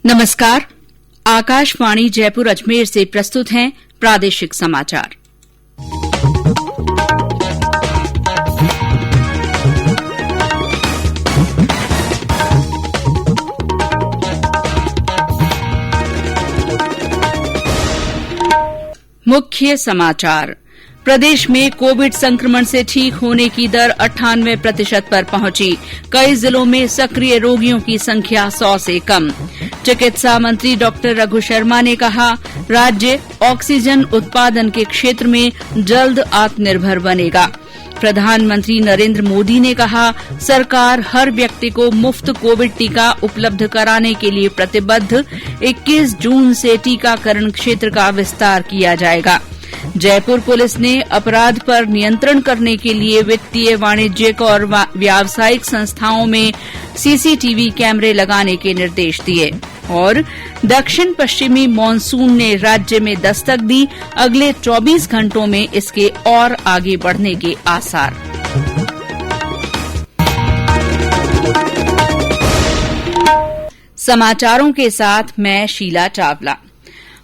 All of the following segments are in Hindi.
नमस्कार। आकाशवाणी जयपुर अजमेर से प्रस्तुत हैं प्रादेशिक समाचार। मुख्य समाचार। प्रदेश में कोविड संक्रमण से ठीक होने की दर 98% पर पहुंची। कई जिलों में सक्रिय रोगियों की संख्या 100 से कम। चिकित्सा मंत्री डॉक्टर रघु शर्मा ने कहा, राज्य ऑक्सीजन उत्पादन के क्षेत्र में जल्द आत्मनिर्भर बनेगा। प्रधानमंत्री नरेंद्र मोदी ने कहा, सरकार हर व्यक्ति को मुफ्त कोविड टीका उपलब्ध कराने के लिए प्रतिबद्ध। 21 जून से टीकाकरण क्षेत्र का विस्तार किया जाएगा। जयपुर पुलिस ने अपराध पर नियंत्रण करने के लिए वित्तीय, वाणिज्यिक और व्यावसायिक संस्थाओं में सीसीटीवी कैमरे लगाने के निर्देश दिए। और दक्षिण पश्चिमी मानसून ने राज्य में दस्तक दी। अगले 24 घंटों में इसके और आगे बढ़ने के आसार। समाचारों के साथ मैं शीला चावला।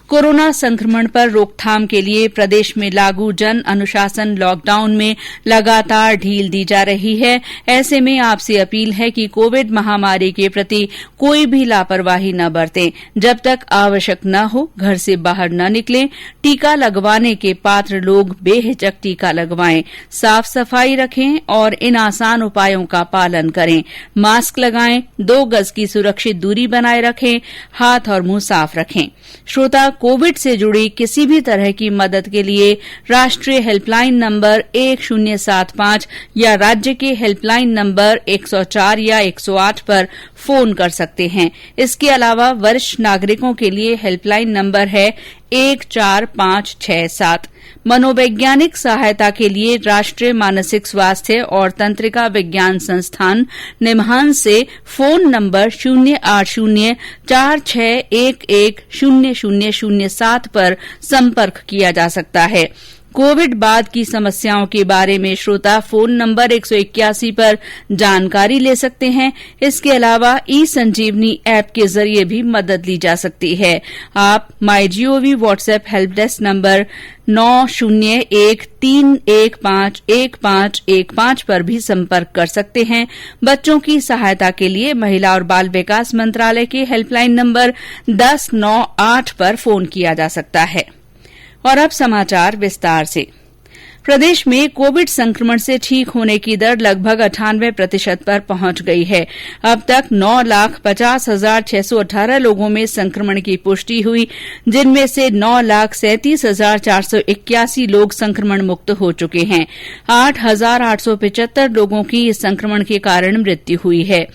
कोरोना संक्रमण पर रोकथाम के लिए प्रदेश में लागू जन अनुशासन लॉकडाउन में लगातार ढील दी जा रही है। ऐसे में आपसे अपील है कि कोविड महामारी के प्रति कोई भी लापरवाही न बरतें। जब तक आवश्यक न हो घर से बाहर न निकलें। टीका लगवाने के पात्र लोग बेहिचक टीका लगवाएं। साफ सफाई रखें और इन आसान उपायों का पालन करें। मास्क लगाएं, 2 गज की सुरक्षित दूरी बनाए रखें, हाथ और मुंह साफ रखें। श्रोता, कोविड से जुड़ी किसी भी तरह की मदद के लिए राष्ट्रीय हेल्पलाइन नंबर 1075 या राज्य के हेल्पलाइन नंबर 104 या 108 पर फोन कर सकते हैं। इसके अलावा वरिष्ठ नागरिकों के लिए हेल्पलाइन नंबर है 14567। मनोवैज्ञानिक सहायता के लिए राष्ट्रीय मानसिक स्वास्थ्य और तंत्रिका विज्ञान संस्थान निमहांस से फोन नंबर 08046110007 पर संपर्क किया जा सकता है। कोविड बाद की समस्याओं के बारे में श्रोता फोन नंबर 181 पर जानकारी ले सकते हैं। इसके अलावा ई-संजीवनी ऐप के जरिए भी मदद ली जा सकती है। आप MyGov WhatsApp help desk number 9013151515 पर भी संपर्क कर सकते हैं। बच्चों की सहायता के लिए महिला और बाल विकास मंत्रालय के हेल्पलाइन नंबर 1098 पर फोन किया जा सकता है। और अब समाचार विस्तार से। प्रदेश में कोविड संक्रमण से ठीक होने की दर लगभग 98% पर पहुंच गई है। अब तक 9,50,618 लोगों में संक्रमण की पुष्टि हुई, जिनमें से 9,37,481 लोग संक्रमण मुक्त हो चुके हैं। 8,875 लोगों की इस संक्रमण के कारण मृत्यु हुई है।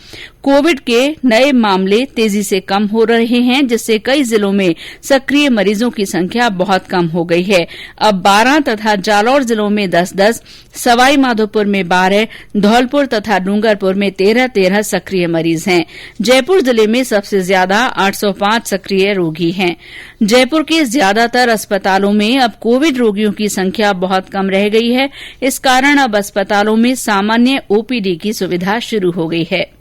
कोविड के नए मामले तेजी से कम हो रहे हैं, जिससे कई जिलों में सक्रिय मरीजों की संख्या बहुत कम हो गई है। अब 12 तथा जालौर जिलों में 10-10, सवाई माधोपुर में 12, धौलपुर तथा डूंगरपुर में 13-13 सक्रिय मरीज हैं। जयपुर जिले में सबसे ज्यादा 805 सक्रिय रोगी हैं। जयपुर के ज्यादातर अस्पतालों में अब कोविड रोगियों की संख्या बहुत कम रह गई है। इस कारण अब अस्पतालों में सामान्य ओपीडी की सुविधा शुरू हो गई है।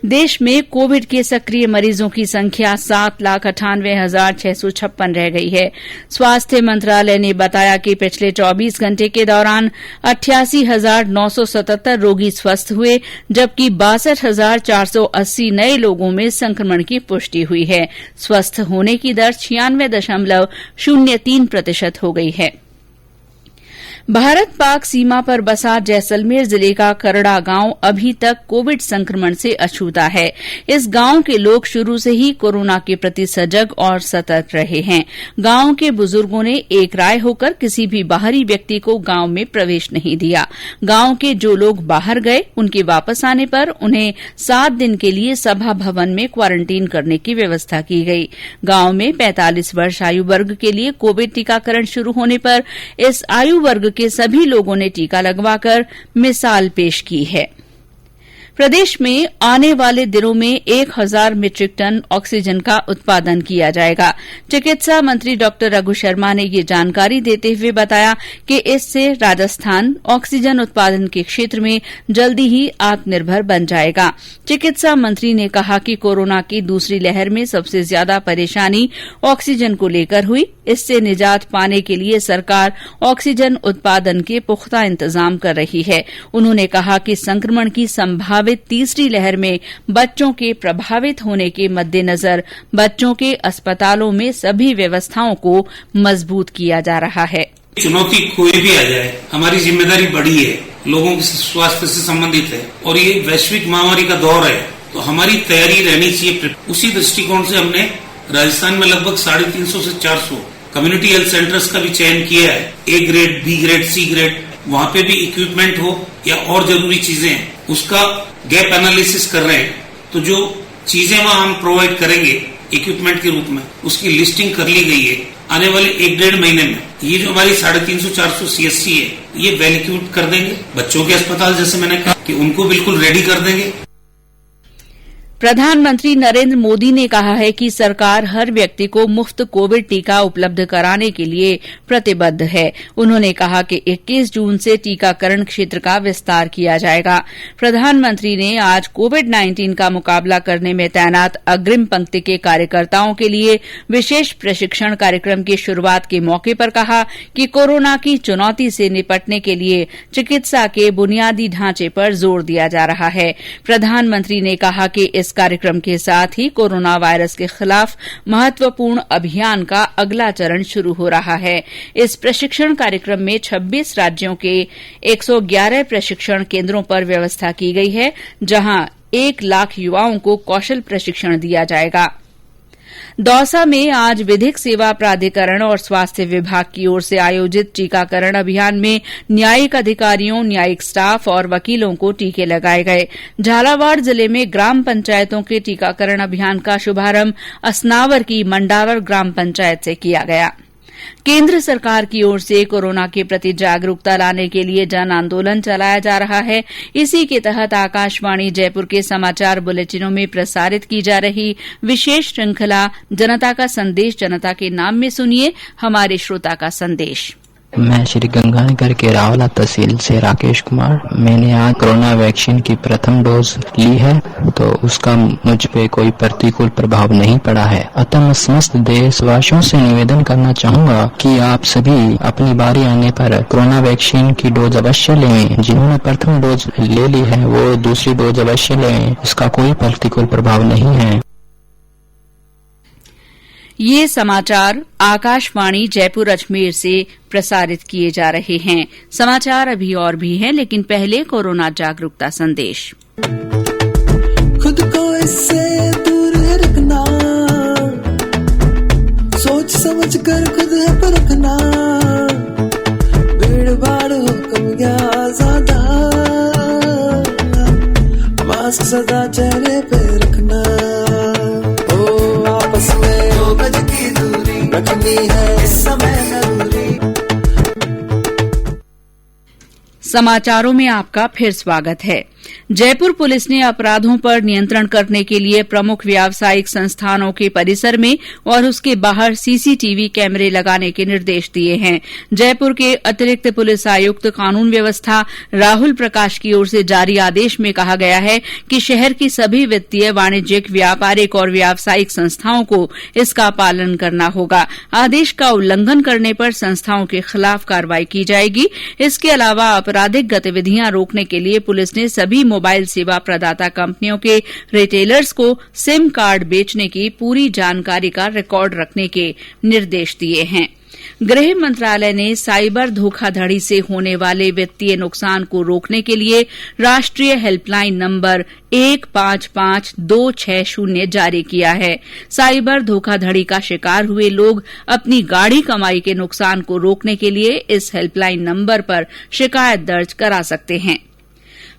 देश में कोविड के सक्रिय मरीजों की संख्या 7,98,656 रह गई है। स्वास्थ्य मंत्रालय ने बताया कि पिछले 24 घंटे के दौरान 88,977 रोगी स्वस्थ हुए, जबकि 62,480 नए लोगों में संक्रमण की पुष्टि हुई है। स्वस्थ होने की दर 96.03% हो गई है। भारत पाक सीमा पर बसा जैसलमेर जिले का करड़ा गांव अभी तक कोविड संक्रमण से अछूता है। इस गांव के लोग शुरू से ही कोरोना के प्रति सजग और सतर्क रहे हैं। गांव के बुजुर्गों ने एक राय होकर किसी भी बाहरी व्यक्ति को गांव में प्रवेश नहीं दिया। गांव के जो लोग बाहर गए, उनके वापस आने पर उन्हें 7 दिन के लिए सभा भवन में क्वारंटीन करने की व्यवस्था की गई। गांव में 45 वर्ष आयु वर्ग के लिए कोविड टीकाकरण शुरू होने पर इस आयु वर्ग के सभी लोगों ने टीका लगवाकर मिसाल पेश की है। प्रदेश में आने वाले दिनों में 1000 मीट्रिक टन ऑक्सीजन का उत्पादन किया जाएगा। चिकित्सा मंत्री डॉ रघु शर्मा ने ये जानकारी देते हुए बताया कि इससे राजस्थान ऑक्सीजन उत्पादन के क्षेत्र में जल्दी ही आत्मनिर्भर बन जाएगा। चिकित्सा मंत्री ने कहा कि कोरोना की दूसरी लहर में सबसे ज्यादा परेशानी ऑक्सीजन को लेकर हुई। इससे निजात पाने के लिए सरकार ऑक्सीजन उत्पादन के पुख्ता इंतजाम कर रही है। उन्होंने कहा कि संक्रमण की संभावित तीसरी लहर में बच्चों के प्रभावित होने के मद्देनजर बच्चों के अस्पतालों में सभी व्यवस्थाओं को मजबूत किया जा रहा है। चुनौती कोई भी आ जाए, हमारी जिम्मेदारी बड़ी है, लोगों के स्वास्थ्य से संबंधित है और ये वैश्विक महामारी का दौर है, तो हमारी तैयारी रहनी चाहिए। उसी दृष्टिकोण से हमने राजस्थान में लगभग 350 से 400 कम्युनिटी हेल्थ सेंटर्स का भी चयन किया है। A grade, B grade, C grade, वहाँ पे भी इक्विपमेंट हो या और जरूरी चीजें हैं, उसका गैप एनालिसिस कर रहे हैं। तो जो चीजें वहाँ हम प्रोवाइड करेंगे इक्विपमेंट के रूप में, उसकी लिस्टिंग कर ली गई है। आने वाले 1-1.5 महीने में ये जो हमारी 350-400 CSC है, ये वेल इक्विप्ड कर देंगे। बच्चों के अस्पताल जैसे मैंने कहा कि उनको बिल्कुल रेडी कर देंगे। प्रधानमंत्री नरेंद्र मोदी ने कहा है कि सरकार हर व्यक्ति को मुफ्त कोविड टीका उपलब्ध कराने के लिए प्रतिबद्ध है। उन्होंने कहा कि 21 जून से टीकाकरण क्षेत्र का विस्तार किया जाएगा। प्रधानमंत्री ने आज कोविड-19 का मुकाबला करने में तैनात अग्रिम पंक्ति के कार्यकर्ताओं के लिए विशेष प्रशिक्षण कार्यक्रम की शुरूआत के मौके पर कहा कि कोरोना की चुनौती से निपटने के लिए चिकित्सा के बुनियादी ढांचे पर जोर दिया जा रहा है। प्रधानमंत्री ने कहा कि इस कार्यक्रम के साथ ही कोरोना वायरस के खिलाफ महत्वपूर्ण अभियान का अगला चरण शुरू हो रहा है। इस प्रशिक्षण कार्यक्रम में 26 राज्यों के 111 प्रशिक्षण केंद्रों पर व्यवस्था की गई है, जहां 1 लाख युवाओं को कौशल प्रशिक्षण दिया जाएगा। दौसा में आज विधिक सेवा प्राधिकरण और स्वास्थ्य विभाग की ओर से आयोजित टीकाकरण अभियान में न्यायिक अधिकारियों, न्यायिक स्टाफ और वकीलों को टीके लगाए गए। झालावाड़ जिले में ग्राम पंचायतों के टीकाकरण अभियान का शुभारंभ असनावर की मंडावर ग्राम पंचायत से किया गया। केंद्र सरकार की ओर से कोरोना के प्रति जागरूकता लाने के लिए जन आंदोलन चलाया जा रहा है। इसी के तहत आकाशवाणी जयपुर के समाचार बुलेटिनों में प्रसारित की जा रही विशेष श्रृंखला जनता का संदेश, जनता के नाम में सुनिए हमारे श्रोता का संदेश। मैं श्री गंगानगर के रावला तहसील से राकेश कुमार। मैंने आज कोरोना वैक्सीन की प्रथम डोज ली है, तो उसका मुझ पे कोई प्रतिकूल प्रभाव नहीं पड़ा है। अतः मैं समस्त देशवासियों से निवेदन करना चाहूंगा कि आप सभी अपनी बारी आने पर कोरोना वैक्सीन की डोज अवश्य लें। जिन्होंने प्रथम डोज ले ली है वो दूसरी डोज अवश्य लें, इसका कोई प्रतिकूल प्रभाव नहीं है। ये समाचार आकाशवाणी जयपुर अजमेर से प्रसारित किए जा रहे हैं। समाचार अभी और भी हैं, लेकिन पहले कोरोना जागरूकता संदेश। खुद को इससे दूर रखना, सोच समझ कर खुद है परखना, भीड़ भाड़ हो कम या ज्यादा, मास्क सदा चेहरे पे रखना, ओ आपस में की दूरी रखनी है इस समय जरूरी। समाचारों में आपका फिर स्वागत है। जयपुर पुलिस ने अपराधों पर नियंत्रण करने के लिए प्रमुख व्यावसायिक संस्थानों के परिसर में और उसके बाहर सीसीटीवी कैमरे लगाने के निर्देश दिए हैं। जयपुर के अतिरिक्त पुलिस आयुक्त कानून व्यवस्था राहुल प्रकाश की ओर से जारी आदेश में कहा गया है कि शहर की सभी वित्तीय, वाणिज्यिक, व्यापारिक और व्यावसायिक संस्थाओं को इसका पालन करना होगा। आदेश का उल्लंघन करने पर संस्थाओं के खिलाफ कार्रवाई की जाएगी। इसके अलावा आपराधिक गतिविधियां रोकने के लिए पुलिस ने सभी मोबाइल सेवा प्रदाता कंपनियों के रिटेलर्स को सिम कार्ड बेचने की पूरी जानकारी का रिकॉर्ड रखने के निर्देश दिए हैं। गृह मंत्रालय ने साइबर धोखाधड़ी से होने वाले वित्तीय नुकसान को रोकने के लिए राष्ट्रीय हेल्पलाइन नंबर 155260 जारी किया है। साइबर धोखाधड़ी का शिकार हुए लोग अपनी गाढ़ी कमाई के नुकसान को रोकने के लिए इस हेल्पलाइन नंबर पर शिकायत दर्ज करा सकते हैं।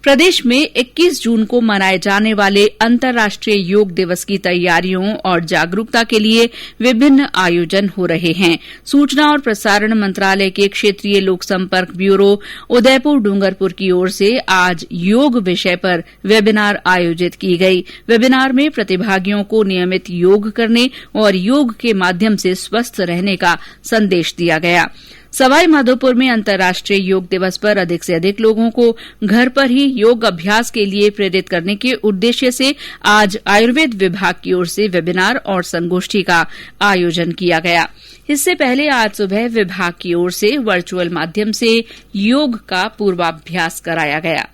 प्रदेश में 21 जून को मनाए जाने वाले अंतर्राष्ट्रीय योग दिवस की तैयारियों और जागरूकता के लिए विभिन्न आयोजन हो रहे हैं। सूचना और प्रसारण मंत्रालय के क्षेत्रीय लोक संपर्क ब्यूरो उदयपुर डूंगरपुर की ओर से आज योग विषय पर वेबिनार आयोजित की गई। वेबिनार में प्रतिभागियों को नियमित योग करने और योग के माध्यम से स्वस्थ रहने का संदेश दिया गया। सवाई माधोपुर में अंतर्राष्ट्रीय योग दिवस पर अधिक से अधिक लोगों को घर पर ही योग अभ्यास के लिए प्रेरित करने के उद्देश्य से आज आयुर्वेद विभाग की ओर से वेबिनार और संगोष्ठी का आयोजन किया गया। इससे पहले आज सुबह विभाग की ओर से वर्चुअल माध्यम से योग का पूर्वाभ्यास कराया गया।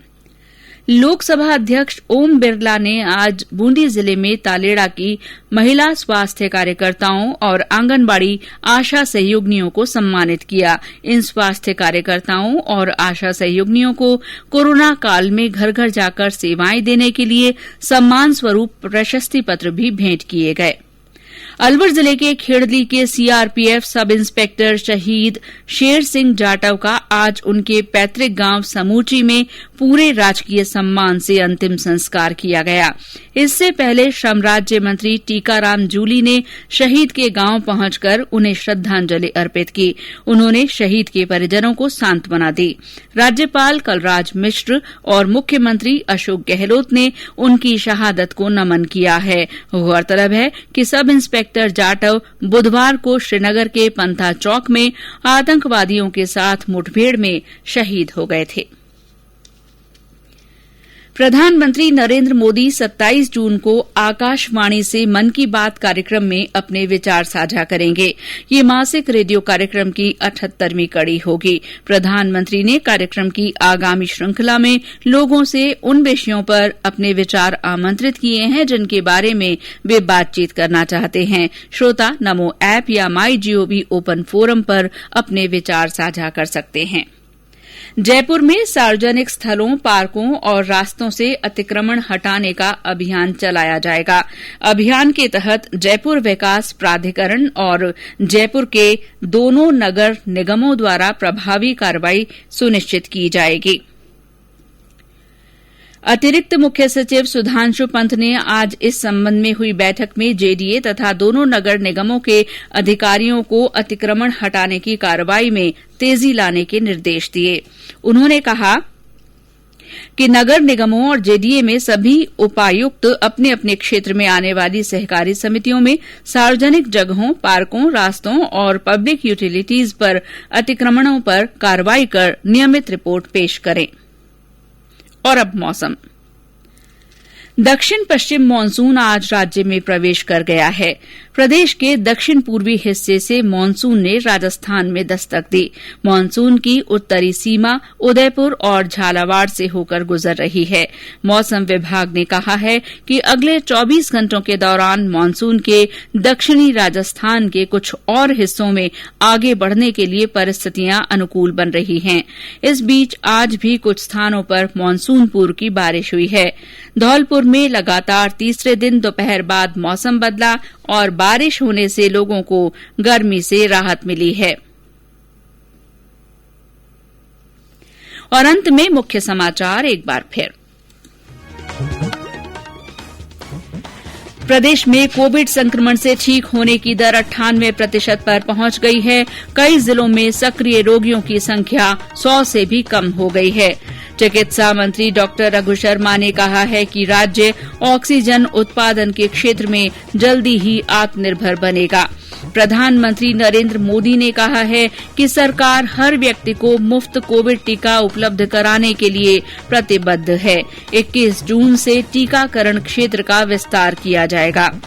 लोकसभा अध्यक्ष ओम बिरला ने आज बूंदी जिले में तालेड़ा की महिला स्वास्थ्य कार्यकर्ताओं और आंगनबाड़ी आशा सहयोगिनियों को सम्मानित किया। इन स्वास्थ्य कार्यकर्ताओं और आशा सहयोगिनियों को कोरोना काल में घर घर जाकर सेवाएं देने के लिए सम्मान स्वरूप प्रशस्ति पत्र भी भेंट किए गए। अलवर जिले के खेड़ली के सीआरपीएफ सब इंस्पेक्टर शहीद शेर सिंह जाटव का आज उनके पैतृक गांव समूची में पूरे राजकीय सम्मान से अंतिम संस्कार किया गया। इससे पहले श्रम राज्य मंत्री टीकाराम जूली ने शहीद के गांव पहुंचकर उन्हें श्रद्धांजलि अर्पित की। उन्होंने शहीद के परिजनों को सांत्वना दी। राज्यपाल कलराज मिश्र और मुख्यमंत्री अशोक गहलोत ने उनकी शहादत को नमन किया है। गौरतलब है कि सब इंस्पेक्टर जाटव बुधवार को श्रीनगर के पंथा चौक में आतंकवादियों के साथ मुठभेड़ में शहीद हो गए थे। प्रधानमंत्री नरेंद्र मोदी 27 जून को आकाशवाणी से मन की बात कार्यक्रम में अपने विचार साझा करेंगे। ये मासिक रेडियो कार्यक्रम की 78वीं कड़ी होगी। प्रधानमंत्री ने कार्यक्रम की आगामी श्रृंखला में लोगों से उन विषयों पर अपने विचार आमंत्रित किए हैं जिनके बारे में वे बातचीत करना चाहते हैं। श्रोता नमो ऐप या माई जीओवी ओपन फोरम पर अपने विचार साझा कर सकते हैं। जयपुर में सार्वजनिक स्थलों, पार्कों और रास्तों से अतिक्रमण हटाने का अभियान चलाया जाएगा। अभियान के तहत जयपुर विकास प्राधिकरण और जयपुर के दोनों नगर निगमों द्वारा प्रभावी कार्रवाई सुनिश्चित की जाएगी। अतिरिक्त मुख्य सचिव सुधांशु पंत ने आज इस संबंध में हुई बैठक में जेडीए तथा दोनों नगर निगमों के अधिकारियों को अतिक्रमण हटाने की कार्रवाई में तेजी लाने के निर्देश दिए। उन्होंने कहा कि नगर निगमों और जेडीए में सभी उपायुक्त अपने अपने क्षेत्र में आने वाली सहकारी समितियों में सार्वजनिक जगहों, पार्कों, रास्तों और पब्लिक यूटिलिटीज पर अतिक्रमणों पर कार्रवाई कर नियमित रिपोर्ट पेश करें। और अब मौसम। दक्षिण पश्चिम मानसून आज राज्य में प्रवेश कर गया है। प्रदेश के दक्षिण पूर्वी हिस्से से मानसून ने राजस्थान में दस्तक दी। मानसून की उत्तरी सीमा उदयपुर और झालावाड़ से होकर गुजर रही है। मौसम विभाग ने कहा है कि अगले 24 घंटों के दौरान मानसून के दक्षिणी राजस्थान के कुछ और हिस्सों में आगे बढ़ने के लिए परिस्थितियां अनुकूल बन रही हैं। इस बीच आज भी कुछ स्थानों पर मानसून पूर्व की बारिश हुई है। धौलपुर में लगातार तीसरे दिन दोपहर बाद मौसम बदला और बारिश होने से लोगों को गर्मी से राहत मिली है। और अंत में मुख्य समाचार एक बार फिर। प्रदेश में कोविड संक्रमण से ठीक होने की दर 98% पर पहुंच गई है। कई जिलों में सक्रिय रोगियों की संख्या 100 से भी कम हो गई है। चिकित्सा मंत्री डॉक्टर रघु शर्मा ने कहा है कि राज्य ऑक्सीजन उत्पादन के क्षेत्र में जल्दी ही आत्मनिर्भर बनेगा। प्रधानमंत्री नरेंद्र मोदी ने कहा है कि सरकार हर व्यक्ति को मुफ्त कोविड टीका उपलब्ध कराने के लिए प्रतिबद्ध है। 21 जून से टीकाकरण क्षेत्र का विस्तार किया जाएगा।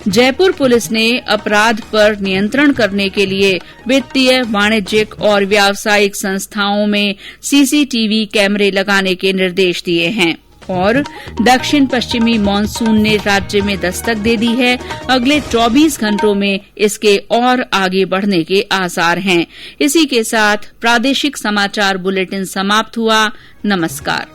जयपुर पुलिस ने अपराध पर नियंत्रण करने के लिए वित्तीय, वाणिज्यिक और व्यावसायिक संस्थाओं में सीसीटीवी कैमरे लगाने के निर्देश दिए हैं। और दक्षिण पश्चिमी मानसून ने राज्य में दस्तक दे दी है। अगले 24 घंटों में इसके और आगे बढ़ने के आसार हैं। इसी के साथ प्रादेशिक समाचार बुलेटिन समाप्त हुआ। नमस्कार।